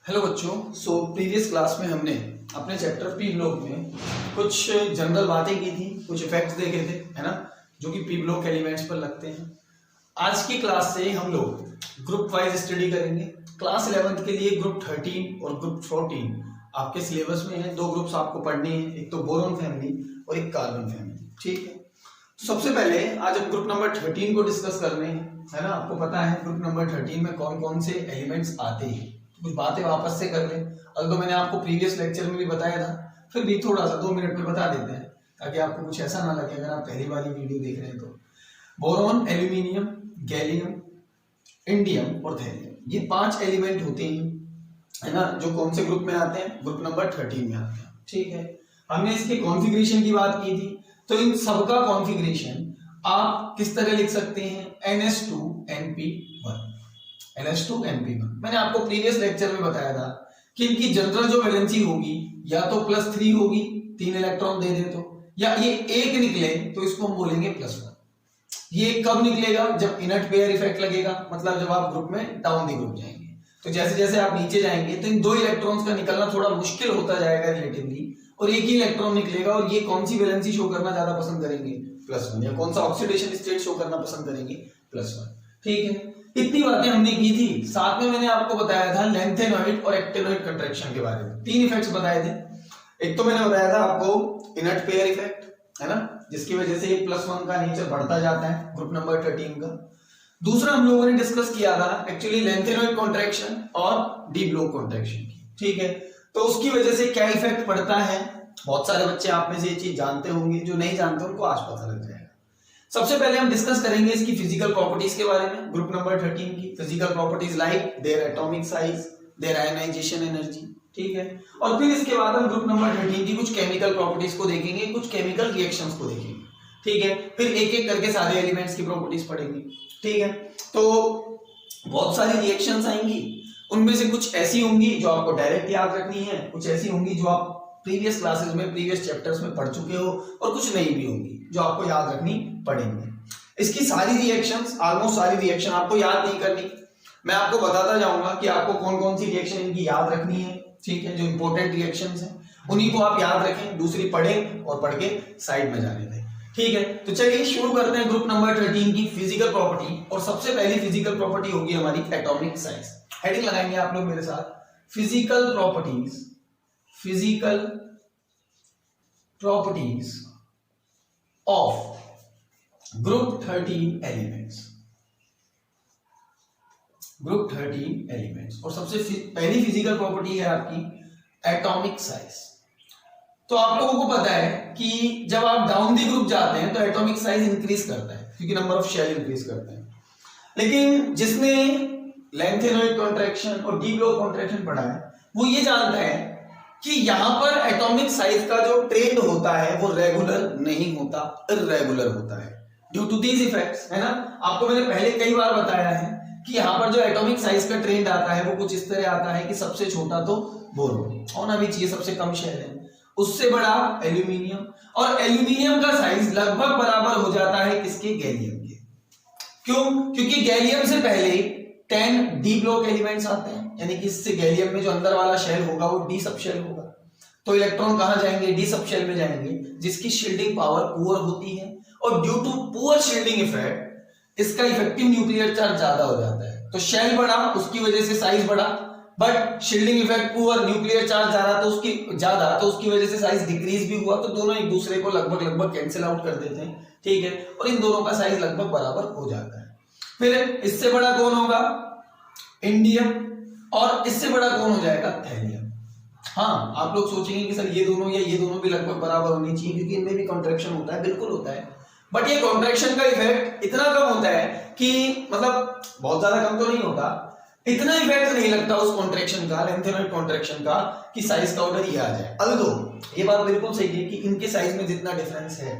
Hello बच्चों। Previous class में हमने अपने चैप्टर पी ब्लॉक में कुछ जनरल बातें की थी, कुछ इफेक्ट्स देखे थे, है ना, जो कि पी ब्लॉक एलिमेंट्स पर लगते हैं। आज की क्लास से हम लोग ग्रुप वाइज स्टडी करेंगे। क्लास 11th के लिए ग्रुप 13 और ग्रुप 14 आपके सिलेबस में है। दो ग्रुप्स आपको पढ़ने हैं, एक तो बोरॉन फैमिली और एक कार्बन फैमिली। ठीक है, तो सबसे पहले आज हम ग्रुप नंबर 13 को डिस्कस कर रहे हैं, है ना। आपको पता है ग्रुप नंबर 13 में कौन कौन से एलिमेंट्स आते हैं। कुछ बातें वापस से कर लें, अगर मैंने आपको प्रीवियस लेक्चर में भी बताया था, फिर भी थोड़ा सा 2 मिनट में बता देते हैं ताकि आपको कुछ ऐसा ना लगे अगर आप पहली बार ही वीडियो देख रहे हैं तो। बोरॉन, एल्यूमिनियम, गैलियम, इंडियम और थैलियम, ये 5 एलिमेंट होते हैं, है ना, जो कौन से ग्रुप में आते हैं, ग्रुप नंबर 13 में आते हैं। ठीक है, हमने इसके कॉन्फ़िगरेशन की बात की थी, तो इन सबका कॉन्फ़िगरेशन आप किस तरह लिख सकते हैं, NH2NP1। NH2NP1 मैंने आपको प्रीवियस लेक्चर में बताया था कि इनकी जनरल जो वैलेंसी होगी या तो +3 होगी, 3 इलेक्ट्रॉन दे दे तो, या ये 1 निकले तो इसको हम बोलेंगे +1। ये कब निकलेगा, जब इनर्ट पेयर इफेक्ट लगेगा, मतलब जब आप ग्रुप में डाउन दी ग्रुप जाएंगे। तो जैसे जैसे आप नीचे जाएंगे तो इन 2 इलेक्ट्रॉन्स का निकलना थोड़ा मुश्किल होता जाएगा रिलेटिवली, और एक ही इलेक्ट्रॉन निकलेगा। और ये कौन सी वैलेंसी शो करना ज्यादा पसंद करेंगे, +1, या कौन सा ऑक्सीडेशन स्टेट शो करना पसंद करेंगे, +1। ठीक है, इतनी बातें हमने की थी। साथ में मैंने आपको बताया था लेंथेनॉइड और एक्टिनॉइड कंट्रैक्शन के बारे में। 3 इफेक्ट्स बताए थे। एक तो मैंने बताया था आपको इनर्ट पेयर इफेक्ट, है ना, जिसकी वजह से +1 का नेचर बढ़ता जाता है ग्रुप नंबर 13 का। दूसरा हम लोगों ने डिस्कस किया था एक्चुअली लेंथेनॉइड कॉन्ट्रैक्शन और डी ब्लॉक कॉन्ट्रैक्शन की। ठीक है, तो उसकी वजह से क्या इफेक्ट पड़ता है, बहुत सारे बच्चे आप में से ये चीज जानते होंगे, जो नहीं जानते उनको आज पता लग जाएगा। सबसे पहले हम डिस्कस करेंगे इसकी फिजिकल प्रॉपर्टीज के बारे में। ग्रुप नंबर 13 की physical properties like their atomic size, their ionisation energy. ठीक है, और फिर इसके बाद हम ग्रुप नंबर 13 की कुछ केमिकल प्रॉपर्टीज को देखेंगे, कुछ केमिकल रिएक्शंस को देखेंगे। ठीक है, फिर एक एक करके सारे एलिमेंट्स की प्रॉपर्टीज पढ़ेंगे। ठीक है, तो बहुत सारी रिएक्शंस आएंगी, उनमें से कुछ ऐसी होंगी जो आपको डायरेक्ट याद रखनी है, कुछ ऐसी होंगी जो आप प्रीवियस क्लासेस में, प्रीवियस चैप्टर्स में पढ़ चुके हो, और कुछ नई भी होंगी जो आपको याद रखनी पड़ेंगे। इसकी सारी रिएक्शंस, ऑलमोस्ट सारी रिएक्शन आपको याद नहीं करनी, मैं आपको बताता जाऊंगा कि आपको कौन कौन सी रिएक्शन इनकी याद रखनी है। ठीक है, जो इंपॉर्टेंट रिएक्शंस हैं उन्हीं को आप याद रखें, दूसरी पढ़ें और पढ़ के साइड में जाने दें। ठीक है, तो चलिए शुरू करते हैं ग्रुप नंबर 13 की फिजिकल प्रॉपर्टी। और सबसे पहली फिजिकल प्रॉपर्टी होगी हमारी एटॉमिक साइज। हेडिंग लगाएंगे आप लोग मेरे साथ, physical properties, physical properties of group 13 elements, group 13 elements. और सबसे पहली फिजिकल प्रॉपर्टी है आपकी एटॉमिक साइज। तो आप लोगों को पता है कि जब आप डाउन दी ग्रुप जाते हैं तो एटॉमिक साइज इंक्रीज करता है, क्योंकि नंबर ऑफ शेल इंक्रीज करते हैं। लेकिन जिसने लेंथेनॉइड कॉन्ट्रैक्शन और डी ब्लॉक कॉन्ट्रैक्शन पढ़ा है वो ये जानता है कि यहां पर एटॉमिक साइज का जो ट्रेंड होता है वो रेगुलर नहीं होता, इर्रेगुलर होता है, ड्यू टू दीज इफेक्ट्स, है ना। आपको मैंने पहले कई बार बताया है कि यहां पर जो एटॉमिक साइज का ट्रेंड आता है वो कुछ इस तरह आता है कि सबसे छोटा तो बोरॉन होना भी चाहिए, सबसे कम शेल है, उससे बड़ा एल्यूमिनियम, और एल्यूमिनियम का साइज लगभग बराबर हो जाता है किसके, गैलियम के। क्यों, क्योंकि गैलियम से पहले 10 डी ब्लॉक एलिमेंट्स आते हैं, यानी कि इससे गैलियम में जो अंदर वाला शेल होगा वो डी सब शेल होगा। तो इलेक्ट्रॉन कहां जाएंगे, डी सब शेल में जाएंगे, जिसकी शील्डिंग पावर पुअर होती है। और due to poor shielding effect इसका इफेक्टिव न्यूक्लियर चार्ज ज्यादा हो जाता है। तो शेल बढ़ा, उसकी वजह से साइज बढ़ा, but shielding effect poor, nuclear charge ज्यादा, तो उसकी वजह से साइज डिक्रीज भी हुआ। तो दोनों एक दूसरे को लगभग कैंसिल आउट कर देते हैं। ठीक है, और इन दोनों का साइज लगभग बराबर हो जाता है। फिर इससे बड़ा कौन होगा, इंडियम, और इससे बड़ा कौन हो जाएगा, थैलियम। हाँ, आप लोग सोचेंगे कि सर ये दोनों या ये दोनों भी लगभग बराबर होनी चाहिए, क्योंकि इनमें भी कॉन्ट्रैक्शन होता है, बिल्कुल होता है, बट ये कॉन्ट्रैक्शन का इफेक्ट इतना कम होता है कि मतलब बहुत ज्यादा कम तो नहीं होता, इतना इफेक्ट नहीं लगता उस कॉन्ट्रैक्शन का, लेंथेनॉइड कॉन्ट्रैक्शन का, कि साइज का ऑर्डर ये आ जाए। अल्दो ये बात बिल्कुल सही है कि इनके साइज में जितना डिफरेंस है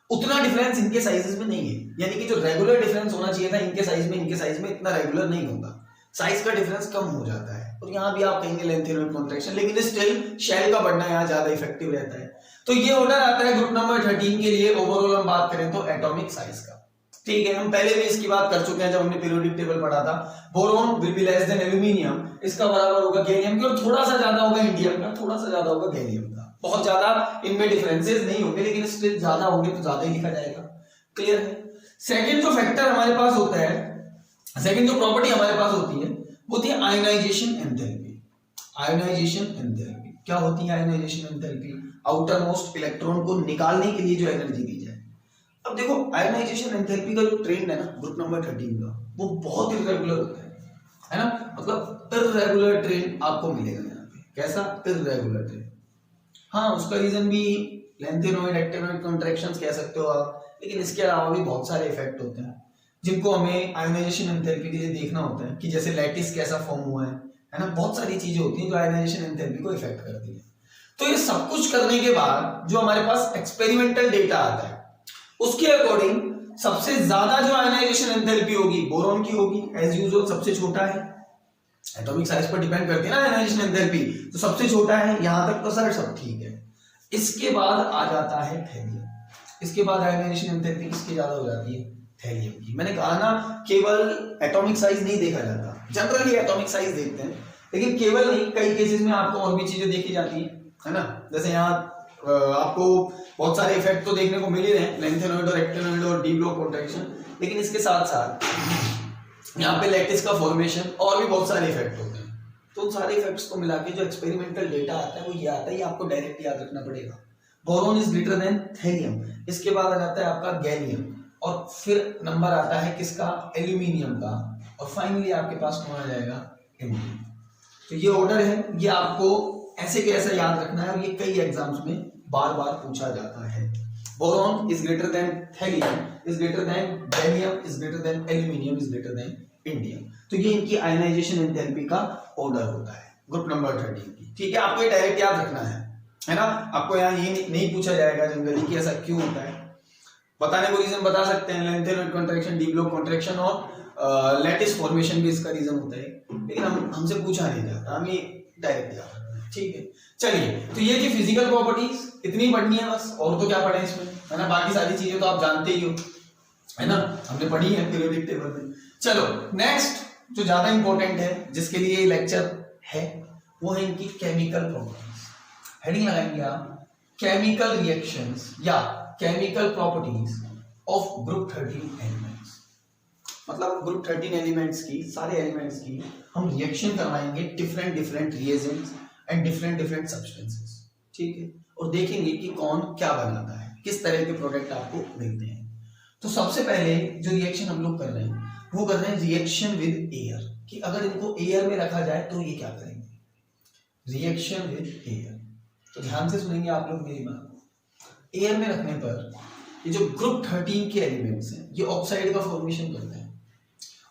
उतना डिफरेंस इनके साइजेस में नहीं है, यानी कि जो रेगुलर डिफरेंस होना चाहिए था इनके साइज में इतना रेगुलर नहीं होगा, साइज का डिफरेंस कम हो जाता है। और यहां भी आप कहेंगे लेंथेनॉइड कॉन्ट्रैक्शन, लेकिन स्टिल शेल का बढ़ना यहां ज्यादा इफेक्टिव रहता है। तो ये ऑर्डर आता है ग्रुप नंबर 13 के लिए। ओवरऑल हम बात करें तो एटॉमिक साइज का, ठीक है, हम पहले भी इसकी बात कर चुके हैं जब हमने पीरियोडिक टेबल पढ़ा था। Boron will be less than aluminium, इसका बराबर होगा गैलियम के, और थोड़ा सा ज्यादा होगा इंडियम का, थोड़ा सा ज्यादा होगा गैलियम का। बहुत ज्यादा इनमें डिफरेंसेस नहीं होंगे, लेकिन स्टिल ज्यादा होंगे तो ज्यादा ही लिखा जाएगा। क्लियर है। सेकंड जो फैक्टर हमारे पास होता है, सेकंड जो प्रॉपर्टी हमारे पास होती है वो होती है आयोनाइजेशन एंथैल्पी। आयोनाइजेशन एंथैल्पी क्या होती है? Ionisation enthalpy outer most electron को निकालने के लिए जो एनर्जी दी जाए। अब देखो आयोनाइजेशन एंथैल्पी का जो ट्रेंड है ना ग्रुप नंबर 13 का, वो बहुत इरेगुलर होता है ना, मतलब इरेगुलर ट्रेंड आपको मिलेगा यहाँ पे। कैसा? Irregular trend. हाँ, उसका रीजन भी लेंथेनॉइड एक्टिनॉइड कॉन्ट्रैक्शंस कह सकते हो आप, लेकिन इसके अलावा भी बहुत सारे इफेक्ट होते हैं जिनको हमें आयोनाइजेशन एंथैल्पी के लिए देखना होता है, कि जैसे लैटिस कैसा फॉर्म हुआ है ना, बहुत सारी चीजें होती हैं जो आयोनाइजेशन एंथैल्पी को इफेक्ट करती है। तो ये सब कुछ करने के बाद जो हमारे पास एक्सपेरिमेंटल डेटा आता है, उसके अकॉर्डिंग सबसे ज्यादा जो आयोनाइजेशन एंथैल्पी होगी बोरोन की होगी, एज यूजुअल सबसे छोटा है, एटॉमिक साइज पर डिपेंड करती है ना आयोनाइजेशन एंथैल्पी, तो सबसे छोटा है। यहां तक तो सर सब ठीक है। इसके बाद आ जाता है थैलियम। इसके बाद आयोनाइजेशन एंथैल्पी किसकी ज्यादा हो जाती है? थैलियम की। मैंने कहा ना केवल एटॉमिक साइज नहीं देखा जाता, जनरली एटॉमिक साइज देखते हैं, लेकिन केवल नहीं, कई केसेस में आपको और भी चीजें देखी जाती है ना। जैसे यहाँ आपको बहुत सारे इफेक्ट तो देखने को मिल ही रहे हैं, लेंथेनॉइड और एक्टिनॉइड और डी ब्लॉक कॉन्ट्रैक्शन, लेकिन इसके साथ साथ यहाँ पे लैटिस का फॉर्मेशन और भी बहुत सारे इफेक्ट होते हैं। तो उन सारे इफेक्ट्स को मिला के जो एक्सपेरिमेंटल डेटा आता है वो ये आता है, ये आपको डायरेक्ट याद रखना पड़ेगा। Boron is greater than thallium, इसके बाद आ जाता है आपका गैलियम, और फिर नंबर आता है किसका? एल्यूमिनियम का, और फाइनली आपके पास कौन आ जाएगा? इंडियम। तो ये ऑर्डर है, ये आपको ऐसे कैसे याद रखना है, और ये कई एग्जाम्स में बार बार पूछा जाता है। Boron is greater than thallium, is greater than gallium, is greater than aluminium, is greater than indium. तो ये इनकी आयोनाइजेशन एंथैल्पी का ऑर्डर होता है ग्रुप नंबर 13 की। ठीक है, आपको ये डायरेक्ट याद रखना है ना। आपको यहाँ ये नहीं पूछा जाएगा जनरली कि ऐसा क्यों होता है। बताने को रीजन बता सकते हैं, lanthanoid contraction, D block contraction और लैटिस फॉर्मेशन भी इसका रीजन होता है, लेकिन हमसे पूछा नहीं जाता, हम ये डायरेक्ट याद रखना है। ठीक है, चलिए, तो ये थी फिजिकल प्रॉपर्टीज, इतनी पढ़नी है बस, और तो क्या पढ़े इसमें, है ना। बाकी सारी चीजें तो आप जानते ही हो, है ना, हमने पढ़ी है पीरियोडिक टेबल में। चलो नेक्स्ट जो ज्यादा इंपॉर्टेंट है, जिसके लिए लेक्चर है, वो है इनकी केमिकल प्रॉपर्टीज। हेडिंग लगाएंगे आप, केमिकल रिएक्शंस या chemical properties of group 13 elements. मतलब ग्रुप 13 एलिमेंट्स की, सारे एलिमेंट्स की हम रिएक्शन करवाएंगे different different reagents and different different substances. ठीक है, और देखेंगे कि कौन क्या बनाता है, किस तरह के प्रोडक्ट आपको मिलते हैं। तो सबसे पहले जो रिएक्शन हम लोग कर रहे हैं वो कर रहे हैं रिएक्शन विद एयर, कि अगर इनको एयर में रखा जाए तो ये क्या करेंगे। रिएक्शन विद एयर, तो ध्यान से सुनेंगे आप लोग मेरी बात। एयर में रखने पर ये जो ग्रुप 13 के एलिमेंट्स हैं ये ऑक्साइड का फॉर्मेशन करते हैं,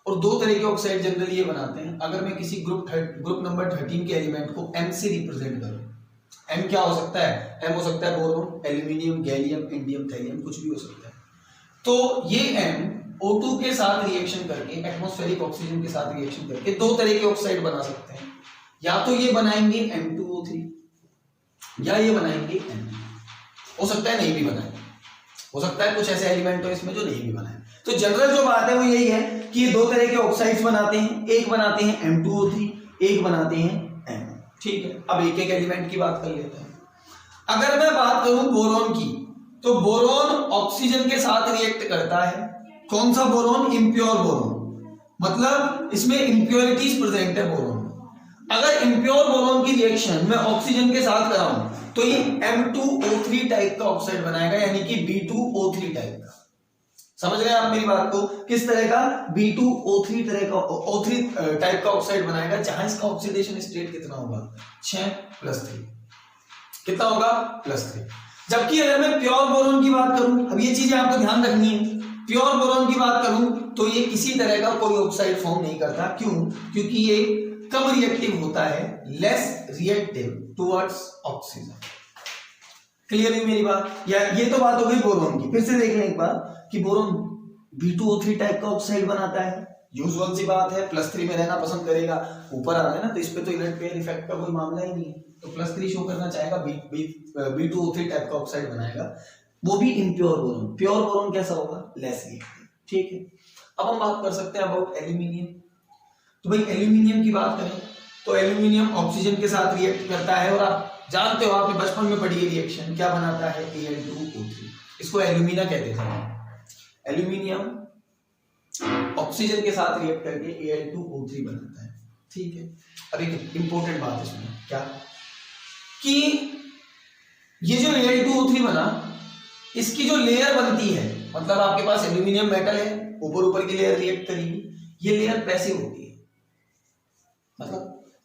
और दो तरह के ऑक्साइड जनरली ये बनाते हैं। अगर मैं किसी ग्रुप नंबर 13 के एलिमेंट को M से रिप्रेजेंट करूं, M क्या हो सकता है? M हो सकता है boron, aluminium, gallium, indium, thallium, कुछ भी हो सकता है। तो ये M O2 के साथ रिएक्शन करके, एटमॉस्फेरिक ऑक्सीजन के साथ रिएक्शन करके दो तरह के ऑक्साइड बना सकते हैं। या तो ये बनाएंगे M2O3, या ये बनाएंगे N। हो सकता है नहीं भी बनाए, हो सकता है कुछ ऐसे एलिमेंट हो इसमें जो नहीं भी बनाए। तो जनरल जो बात है वो यही है कि ये दो तरह के ऑक्साइड्स बनाते हैं, एक बनाते हैं M2O3, एक बनाते हैं N। ठीक है, अब एक एक एलिमेंट की बात कर लेते हैं। अगर मैं बात करूं बोरोन की, तो बोरोन ऑक्सीजन के साथ रिएक्ट करता है। कौन सा बोरोन? इम्प्योर बोरोन, मतलब इसमें इम्प्योरिटीज प्रेजेंट है बोरोन। अगर इम्प्योर बोरोन की रिएक्शन मैं ऑक्सीजन के साथ कराऊं तो ये M2O3 टाइप का ऑक्साइड बनाएगा, यानी कि B2O3 टाइप का। समझ रहे हैं आप मेरी बात को? किस तरह का? B2O3 तरह का O3 टाइप का ऑक्साइड बनाएगा, जहां इसका ऑक्सीडेशन स्टेट कितना होगा? 6+3। कितना होगा? +3। जबकि अगर मैं प्योर बोरोन की बात करूं, अब ये चीजें आपको ध्यान रखनी है, प्योर बोरोन की बात करूं तो ये किसी तरह का कोई ऑक्साइड फॉर्म नहीं करता। क्यों? क्योंकि ये कम रिएक्टिव होता है, less reactive towards oxygen. Clear है मेरी बात? या ये तो बात हो गई बोरोन की। फिर से देख लें एक बार कि बोरोन B2O3 टाइप का ऑक्साइड बनाता है, यूजुअल सी बात है, +3 में रहना पसंद करेगा। ऊपर आ रहा है ना, तो इस पे तो इलेक्ट्रिक पेयर इफेक्ट का कोई मामला ही नहीं है, तो +3 शो करना चाहेगा, B2O3 टाइप का ऑक्साइड बनाएगा, वो भी इम्प्योर बोरोन। प्योर बोरोन कैसा होगा? Less reactive. ठीक है, अब हम बात कर सकते हैं अबाउट एल्यूमिनियम। तो भाई एल्यूमिनियम की बात करें तो एल्यूमिनियम ऑक्सीजन के साथ रिएक्ट करता है, और आप जानते हो, आपने बचपन में पढ़ी है रिएक्शन क्या बनाता है, Al2O3। इसको एल्यूमिना कहते थे। एल्यूमिनियम ऑक्सीजन के साथ रिएक्ट करके Al2O3 बनाता है, ठीक है। अब एक इंपॉर्टेंट बात इसमें क्या, कि ये जो Al2O3 बना, इसकी जो लेयर बनती है, मतलब आपके पास एल्यूमिनियम मेटल है, ऊपर की लेयर रिएक्ट करेगी, ये लेयर पैसिव होती है।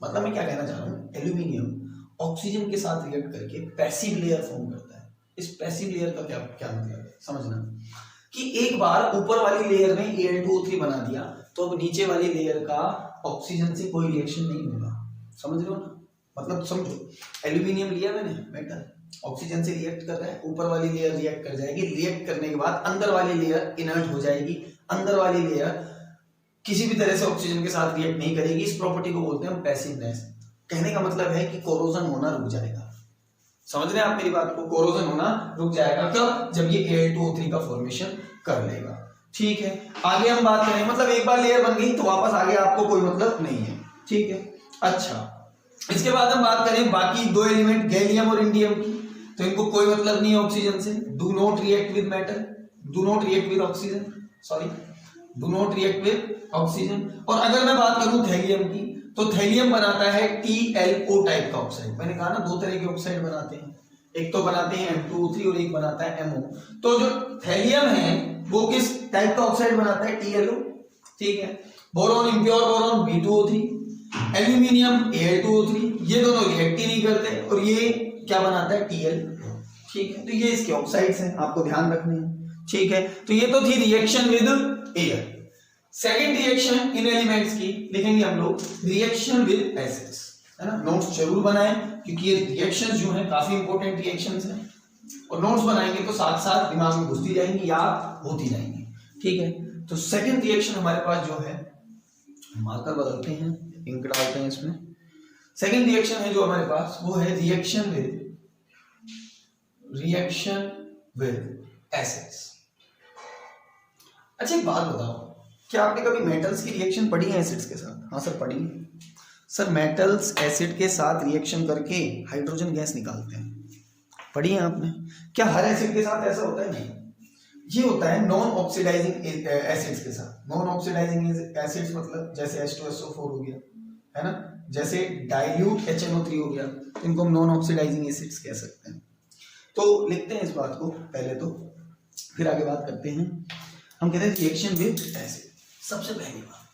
मतलब मैं क्या कहना चाह रहा हूं, एल्यूमिनियम ऑक्सीजन के साथ रिएक्ट करके पैसिव लेयर फॉर्म करता है। इस पैसिव लेयर का क्या मतलब है, समझना कि एक बार ऊपर वाली लेयर में Al2O3 बना दिया, तो अब नीचे वाली लेयर का ऑक्सीजन से कोई रिएक्शन नहीं होगा। समझ रहे हो ना, मतलब समझो, एल्यूमिनियम लिया मैंने मेटल, ऑक्सीजन से रिएक्ट कर रहा है, ऊपर वाली लेयर रिएक्ट कर जाएगी, रिएक्ट करने के बाद अंदर वाली लेयर इनर्ट हो जाएगी, अंदर वाली लेयर किसी भी तरह से ऑक्सीजन के साथ रिएक्ट नहीं करेगी। इस प्रॉपर्टी को बोलते हैं पैसिवनेस। कहने का मतलब है कि कोरोजन होना रुक जाएगा। समझ रहे हैं आप मेरी बात को, कोरोजन होना रुक जाएगा कब, जब ये Al2O3 का फॉर्मेशन कर लेगा, ठीक है। आगे हम बात करें, मतलब एक बार लेयर बन गई तो वापस आगे आपको कोई मतलब नहीं है, ठीक है। अच्छा, इसके बाद हम बात करें बाकी दो एलिमेंट गैलियम और इंडियम की, तो इनको कोई मतलब नहीं है ऑक्सीजन से, do not react with metal, do not react with oxygen, sorry do not react with oxygen. और अगर मैं बात करूं थैलियम की, तो थैलियम बनाता है TLO टाइप का ऑक्साइड। मैंने कहा ना दो तरह के ऑक्साइड बनाते हैं, एक तो बनाते हैं M2O3 और एक बनाता है MO। तो जो थैलियम है वो किस टाइप का ऑक्साइड बनाता है, TLO, ठीक है। Boron, impure boron B2O3, aluminium Al2O3, ये दोनों रिएक्ट ही नहीं करते, और ये क्या बनाता है, TL, ठीक है। तो ये इसके ऑक्साइड्स हैं, आपको ध्यान रखने हैं, ठीक है। तो ये तो थी reaction with air. Second reaction in elements की लिखेंगे हम लोग, रिएक्शन विद एसिड्स, है ना। नोट्स जरूर बनाएं, क्योंकि ये रिएक्शंस जो हैं काफी इंपॉर्टेंट रिएक्शंस हैं, और नोट्स बनाएंगे तो साथ साथ दिमाग में घुसती जाएंगी, याद होती जाएंगी, ठीक है। तो सेकेंड रिएक्शन हमारे पास जो है, मार्कर बदलते हैं, इंक डालते हैं इसमें। सेकेंड रिएक्शन है जो हमारे पास, वो है रिएक्शन विद एसिड्स। अच्छा एक बात बताओ, क्या आपने कभी मेटल्स की रिएक्शन पढ़ी है एसिड्स के साथ? हाँ सर पढ़ी है सर, मेटल्स एसिड के साथ रिएक्शन करके हाइड्रोजन गैस निकालते हैं, पढ़ी है आपने? क्या हर एसिड के साथ ऐसा होता है? नहीं, ये होता है नॉन ऑक्सीडाइजिंग एसिड्स के साथ। नॉन ऑक्सीडाइजिंग एसिड्स मतलब जैसे H2SO4 हो गया, है ना, जैसे डाइल्यूट HNO3 हो गया, तो इनको हम नॉन ऑक्सीडाइजिंग एसिड्स कह सकते हैं। तो लिखते हैं इस बात को पहले, तो फिर आगे बात करते हैं। हम कहते हैं रिएक्शन विद एसिड। सबसे पहली बात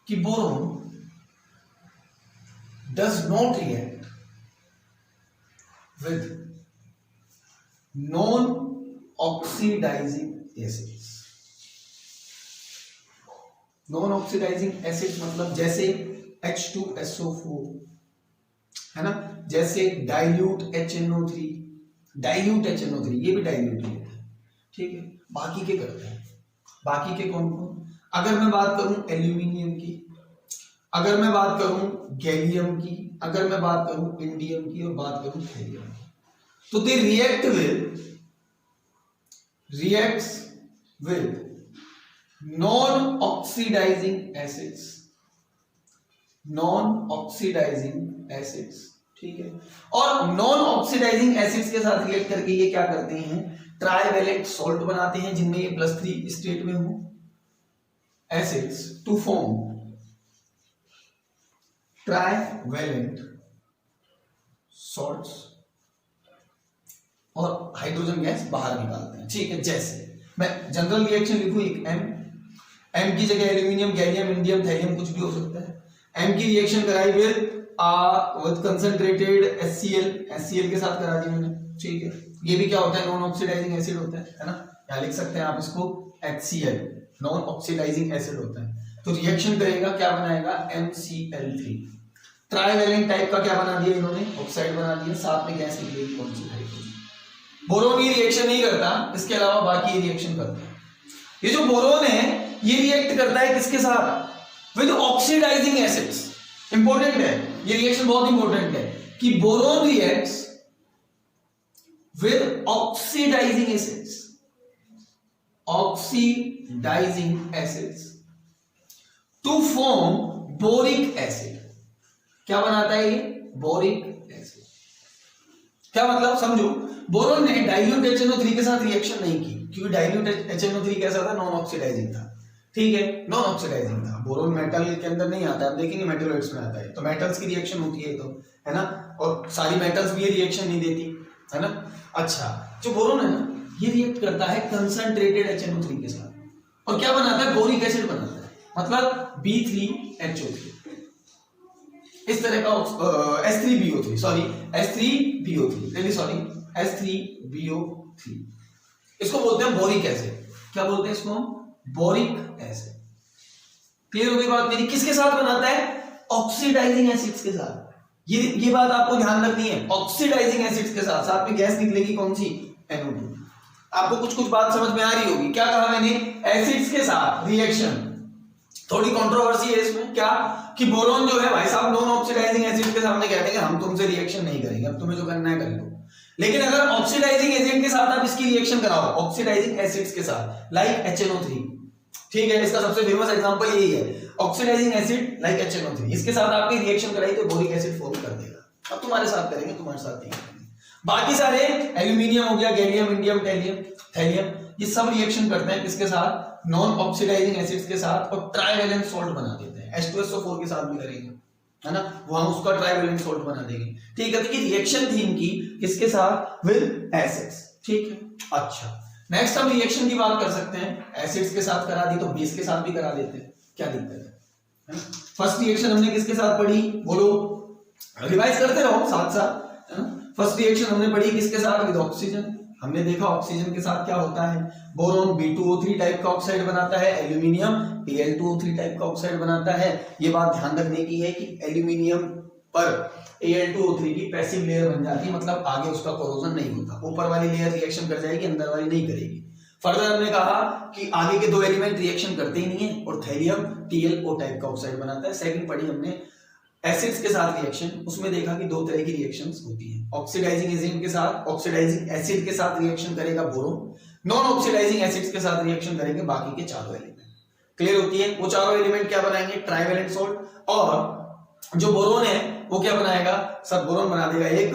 कि boron does not react with non oxidising acids. Non oxidising acids मतलब जैसे H2SO4, है ना, जैसे डाइल्यूट HNO3, ये भी डाइल्यूट ही है, ठीक है। बाकी के करते हैं, बाकी के कौन कौन? अगर मैं बात करूं एल्यूमिनियम की, अगर मैं बात करूं गैलियम की, अगर मैं बात करूं इंडियम की, और बात करूं थैलियम की, तो दे reacts with non-oxidizing acids, ठीक है। और नॉन ऑक्सीडाइजिंग एसिड्स के साथ रिएक्ट करके ये क्या करते हैं, ट्राइवेलेंट सॉल्ट बनाते हैं, जिनमें ये +3 स्टेट में हो acids, to form trivalent salts, और हाइड्रोजन गैस बाहर निकालते हैं, ठीक है। जैसे मैं जनरल रिएक्शन लिखूं, एक एम की जगह एल्यूमिनियम, गैलियम, इंडियम, थैलियम कुछ भी हो सकता है। एम की रिएक्शन कराई विद कंसंट्रेटेड HCl के साथ करा दी मैंने, ठीक है। ये भी क्या होता है, नॉन ऑक्सीडाइजिंग एसिड होता है ना, यहाँ लिख सकते हैं आप इसको HCl, नॉन ऑक्सीडाइजिंग एसिड होता है। तो रिएक्शन करेगा, क्या बनाएगा, MCl3। ट्राइवेलेंट टाइप का क्या बना दिया इन्होंने, ऑक्साइड बना दिया, साथ में गैस निकलेगी, कौन सी, हाइड्रोजन। बोरोन ये रिएक्शन नहीं करता, इसके अलावा बाकी रिएक्शन करता है। ये जो बोरोन है ये रिएक्ट करता है किसके साथ, विद ऑक्सीडाइजिंग एसिड्स। इंपॉर्टेंट है ये रिएक्शन, बहुत इंपॉर्टेंट है कि boron reacts with oxidising acids. Oxidising acids to form boric acid. क्या बनाता है ये? Boric acid. क्या मतलब समझो, बोरोन ने डाइल्यूट HNO3 के साथ रिएक्शन नहीं की, क्योंकि डाइल्यूट HNO3 कैसा था? नॉन ऑक्सीडाइजिंग था। ठीक है, नॉन ऑक्सीडाइजिंग था। बोरोन मेटल के अंदर नहीं आता है, आप देखेंगे मेटलोइड्स में आता है। तो मेटल्स की रिएक्शन होती है तो, है ना, और सारी मेटल्स भी ये रिएक्शन नहीं देती, है ना। अच्छा, जो बोरोन है ना, ये रिएक्ट करता है कंसंट्रेटेड HNO3 के साथ और क्या बनाता है? बोरिक एसिड बनाता है, मतलब B3HO3। इस तरह का S3BO3 सॉरी S3BO3 इसको बोलते हैं बोरिक एसिड। क्या बोलते हैं इसको? Boric acid. क्लियर हो गई बात मेरी? किसके साथ बनाता है? ऑक्सीडाइजिंग एसिड्स के साथ। ये बात आपको ध्यान रखनी है, ऑक्सीडाइजिंग एसिड्स के साथ। साथ में गैस निकलेगी कौन सी? NO2। आपको कुछ कुछ बात समझ में आ रही होगी। क्या कहा मैंने? एसिड्स के साथ रिएक्शन। थोड़ी कंट्रोवर्सी है इसमें, क्या कि बोरोन जो है भाई साहब नॉन ऑक्सीडाइजिंग एसिड के सामने कहते हैं हम तुमसे रिएक्शन नहीं करेंगे, अब तुम्हें जो करना है कर लो। लेकिन अगर ऑक्सीडाइजिंग एजेंट के साथ आप इसकी रिएक्शन कराओ, ऑक्सीडाइजिंग एसिड्स के साथ, लाइक HNO3, ठीक है, इसका सबसे फेमस एग्जांपल यही है, ऑक्सीडाइजिंग एसिड लाइक HNO3, इसके साथ आपकी रिएक्शन कराई तो बोरिक एसिड फॉर्म कर देगा। अब तुम्हारे साथ करेंगे, तुम्हारे साथ नहीं करेंगे। बाकी सारे एल्यूमिनियम हो गया, गैलियम, इंडियम, टैलियम, थैलियम, ये सब रिएक्शन करते हैं किसके साथ? नॉन ऑक्सीडाइजिंग एसिड्स के साथ और ट्राइवेलेंट सॉल्ट बना देते हैं। H2SO4 के साथ भी करेंगे, है ना, वहां उसका ट्राइवेलेंट सॉल्ट बना देंगे। ठीक है, तो ये रिएक्शन थी इनकी किसके साथ? With acids. ठीक है, अच्छा, नेक्स्ट हम रिएक्शन की बात कर सकते हैं। एसिड्स के साथ करा दी तो बेस के साथ भी करा देते हैं, क्या दिक्कत है? फर्स्ट रिएक्शन हमने किसके साथ पढ़ी? बोलो, रिवाइज करते रहो साथ साथ, है ना। फर्स्ट रिएक्शन हमने पढ़ी किसके साथ? With oxygen. हमने देखा ऑक्सीजन के साथ क्या होता है? बोरोन B2O3 टाइप का ऑक्साइड बनाता है, एल्यूमिनियम Al2O3 टाइप का ऑक्साइड बनाता है। ये बात ध्यान रखने की है कि एल्यूमिनियम पर Al2O3 की पैसिव लेयर बन जाती है, मतलब आगे उसका कोरोजन नहीं होता। ऊपर वाली लेयर रिएक्शन कर जाएगी, अंदर वाली नहीं करेगी। फर्दर हमने कहा कि आगे के दो एलिमेंट रिएक्शन करते ही नहीं है और थैलियम TlO टाइप का ऑक्साइड बनाता है। सेकंड पढ़ी हमने एसिड्स के साथ रिएक्शन, उसमें देखा कि दो तरह की रिएक्शंस होती हैं। ऑक्सीडाइजिंग एजेंट के साथ, ऑक्सीडाइजिंग एसिड के साथ रिएक्शन करेगा बोरोन, नॉन ऑक्सीडाइजिंग एसिड्स के साथ रिएक्शन करेंगे बाकी के चारों एलिमेंट। क्लियर होती है? वो चारों एलिमेंट क्या बनाएंगे? Trivalent salt. और जो बोरोन है वो क्या बनाएगा? सब बोरोन बना देगा एक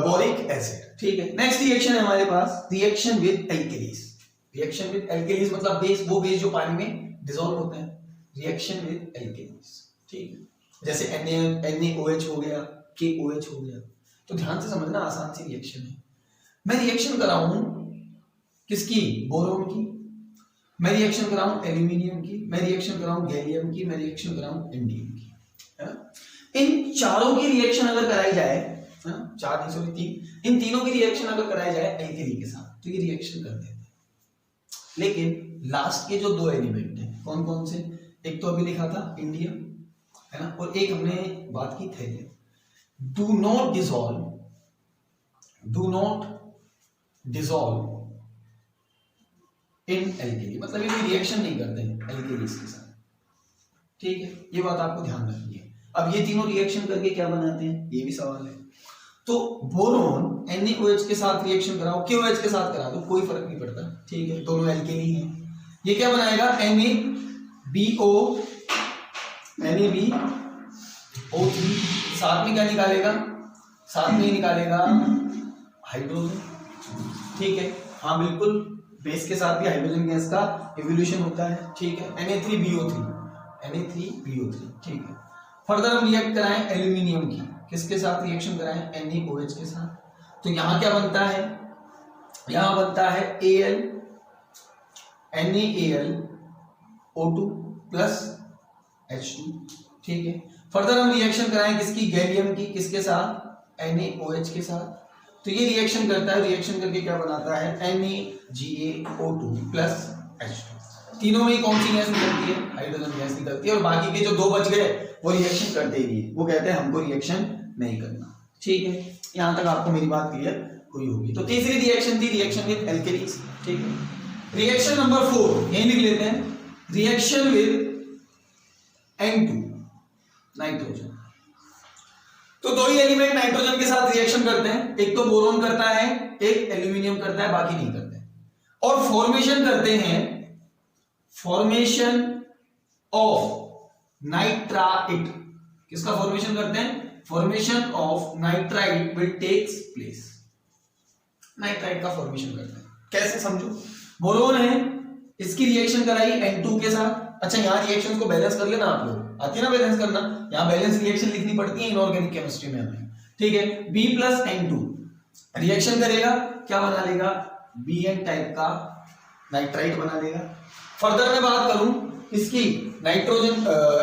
बोरिक एसिड। ठीक है, नेक्स्ट रिएक्शन है हमारे पास reaction with alkalis. Reaction with alkalis मतलब बेस, वो बेस जो पानी में डिसॉल्व होते हैं। रिएक्शन विद एल्केलीज, ठीक है, जैसे NaOH हो गया, KOH हो गया। तो ध्यान से समझना, आसान सी रिएक्शन है। मैं रिएक्शन कराऊं किसकी? बोरोन की। मैं रिएक्शन कराऊं एल्यूमिनियम की, मैं रिएक्शन कराऊं गैलियम की, मैं रिएक्शन कराऊं इंडियम की, है ना। इन चारों की रिएक्शन अगर कराई जाए, है ना, चार नहीं सॉरी तीन, इन तीनों की रिएक्शन अगर कराई जाए एल्केली के साथ तो ये रिएक्शन कर देते हैं। लेकिन लास्ट के जो दो एलिमेंट हैं कौन कौन से? एक तो अभी लिखा था इंडियम, है ना, और एक हमने बात की thallium. Do not dissolve in alkali, मतलब ये रिएक्शन नहीं करते हैं एल्केलीज के साथ। ठीक है, ये बात आपको ध्यान रखनी है। अब ये तीनों रिएक्शन करके क्या बनाते हैं, ये भी सवाल है। तो बोरोन NaOH के साथ रिएक्शन कराओ, KOH के साथ करा दो, कोई फर्क नहीं पड़ता। ठीक है, दोनों एल्केली हैं। ये क्या बनाएगा? NaBO3, साथ में क्या निकालेगा? साथ में निकालेगा हाइड्रोजन। ठीक है, हाँ बिल्कुल, बेस के साथ भी हाइड्रोजन गैस का इवोल्यूशन होता है। ठीक है, Na3BO3, ठीक है। फर्दर हम रिएक्ट कराएं एल्यूमिनियम की, किसके साथ रिएक्शन कराएं? NaOH के साथ। तो यहां क्या बनता है? यहां बनता है NaAlO2 प्लस H2। ठीक है, फर्दर हम रिएक्शन कराएं किसकी? गैलियम की, किसके साथ? NaOH के साथ। तो ये रिएक्शन करता है, रिएक्शन करके क्या बनाता है? NaGaO2 plus H2। तीनों में कौन सी गैस निकलती है? हाइड्रोजन गैस निकलती है। और बाकी के जो दो बच गए वो रिएक्शन करते ही नहीं, वो कहते हैं हमको रिएक्शन नहीं करना। ठीक है, यहां तक आपको मेरी बात क्लियर हुई होगी। तो तीसरी रिएक्शन थी रिएक्शन विद एल्केलीज। ठीक है, रिएक्शन नंबर 4 यही लिख लेते हैं, रिएक्शन विद N2, नाइट्रोजन। तो दो ही एलिमेंट नाइट्रोजन के साथ रिएक्शन करते हैं, एक तो बोरोन करता है, एक एल्यूमिनियम करता है, बाकी नहीं करते। और फॉर्मेशन करते हैं, फॉर्मेशन ऑफ नाइट्राइट। किसका फॉर्मेशन करते हैं? Formation of nitrite will takes place. Nitrite का फॉर्मेशन करते हैं, कैसे समझो? बोरोन है, इसकी रिएक्शन कराई N2 के साथ। अच्छा, यहां रिएक्शन को बैलेंस कर लेना आप लोग, आती है ना बैलेंस करना, यहां बैलेंस रिएक्शन लिखनी पड़ती है इनऑर्गेनिक केमिस्ट्री में हमें, ठीक है। B प्लस N2 रिएक्शन करेगा, क्या बना लेगा? Bn टाइप का नाइट्राइट बना लेगा। फर्दर मैं बात करूं इसकी नाइट्रोजन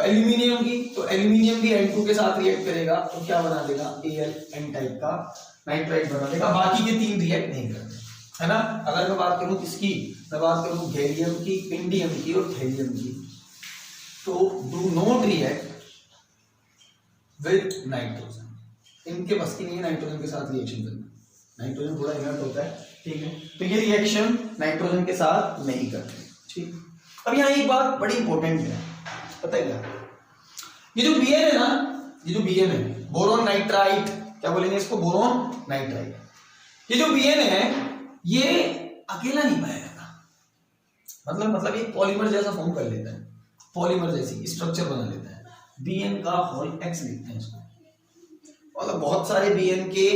एल्यूमिनियम की, तो एल्यूमिनियम भी N2 के साथ रिएक्ट करेगा, तो क्या बना देगा? Al टाइप का नाइट्राइट बना देगा। बाकी के तीन रिएक्ट नहीं करते, है ना। अगर मैं बात करूं किसकी, मैं बात करूं गैलियम की, इंडियम की और थैलियम की, तो do not react with nitrogen. इनके बस की नहीं है नाइट्रोजन के साथ रिएक्शन करना, नाइट्रोजन थोड़ा इनर्ट होता है, ठीक है। तो ये रिएक्शन नाइट्रोजन के साथ नहीं करते, ठीक। अब यहाँ एक बात बड़ी इंपॉर्टेंट है, पता है क्या? ये जो Bn है ना, ये जो Bn है, बोरोन नाइट्राइट, क्या बोलेंगे इसको? Boron nitrite. ये जो Bn है ये अकेला नहीं पाएगा, मतलब एक पॉलीमर जैसा फॉर्म कर लेता है, पॉलीमर जैसी स्ट्रक्चर बना लेता है। Bn का होल X लिखते हैं इसको, मतलब बहुत सारे Bn के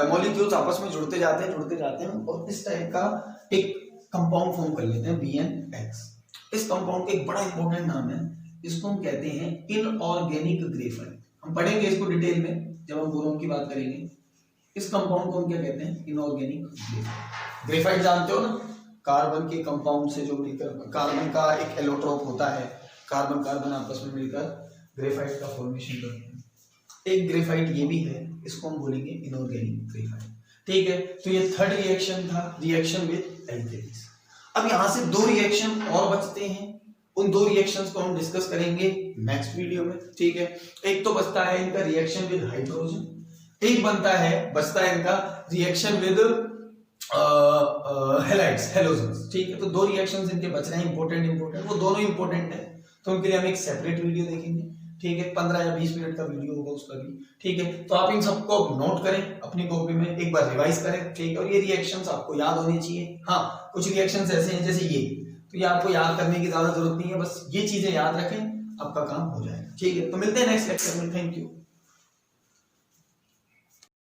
मॉलिक्यूल्स आपस में जुड़ते जाते हैं और इस टाइप का एक कंपाउंड फॉर्म कर लेते हैं BnX। इस कंपाउंड का एक बड़ा इंपॉर्टेंट नाम है, इसको हम कहते हैं इनऑर्गेनिक ग्रेफाइट। हम पढ़ेंगे इसको डिटेल में जब हम बोरोन की बात करेंगे। इस कंपाउंड को हम क्या कहते हैं? Inorganic graphite. ग्रेफाइट जानते हो ना, कार्बन के कंपाउंड से जो मिलकर कार्बन का एक एलोट्रोप होता है, कार्बन कार्बन आपस में मिलकर ग्रेफाइट का फॉर्मेशन करते हैं। एक ग्रेफाइट ये भी है, इसको हम बोलेंगे इनऑर्गेनिक ग्रेफाइट, ठीक है। तो ये थर्ड रिएक्शन था, रिएक्शन विद एल्केलीस। अब यहां से दो रिएक्शन और बचते हैं, उन दो रिएक्शंस को हम डिस्कस करेंगे नेक्स्ट वीडियो में, ठीक है। एक तो बचता है इनका रिएक्शन विद हाइड्रोजन, एक बचता है इनका रिएक्शन विद हैलाइड्स, हैलोजन्स, ठीक है। तो दो रिएक्शंस इनके बच रहे हैं, इंपॉर्टेंट, वो दोनों इंपॉर्टेंट है, तो उनके लिए हम एक सेपरेट वीडियो देखेंगे, ठीक है। 15 या 20 मिनट का वीडियो होगा उसका भी, ठीक है। तो आप इन सबको नोट करें अपनी कॉपी में, एक बार रिवाइज करें, ठीक है। और ये रिएक्शंस आपको याद होने चाहिए। हाँ, कुछ रिएक्शंस ऐसे हैं जैसे ये, तो ये आपको याद करने की ज्यादा जरूरत नहीं है, बस ये चीजें याद रखें, आपका काम हो जाएगा, ठीक है। तो मिलते हैं नेक्स्ट लेक्चर में, थैंक यू।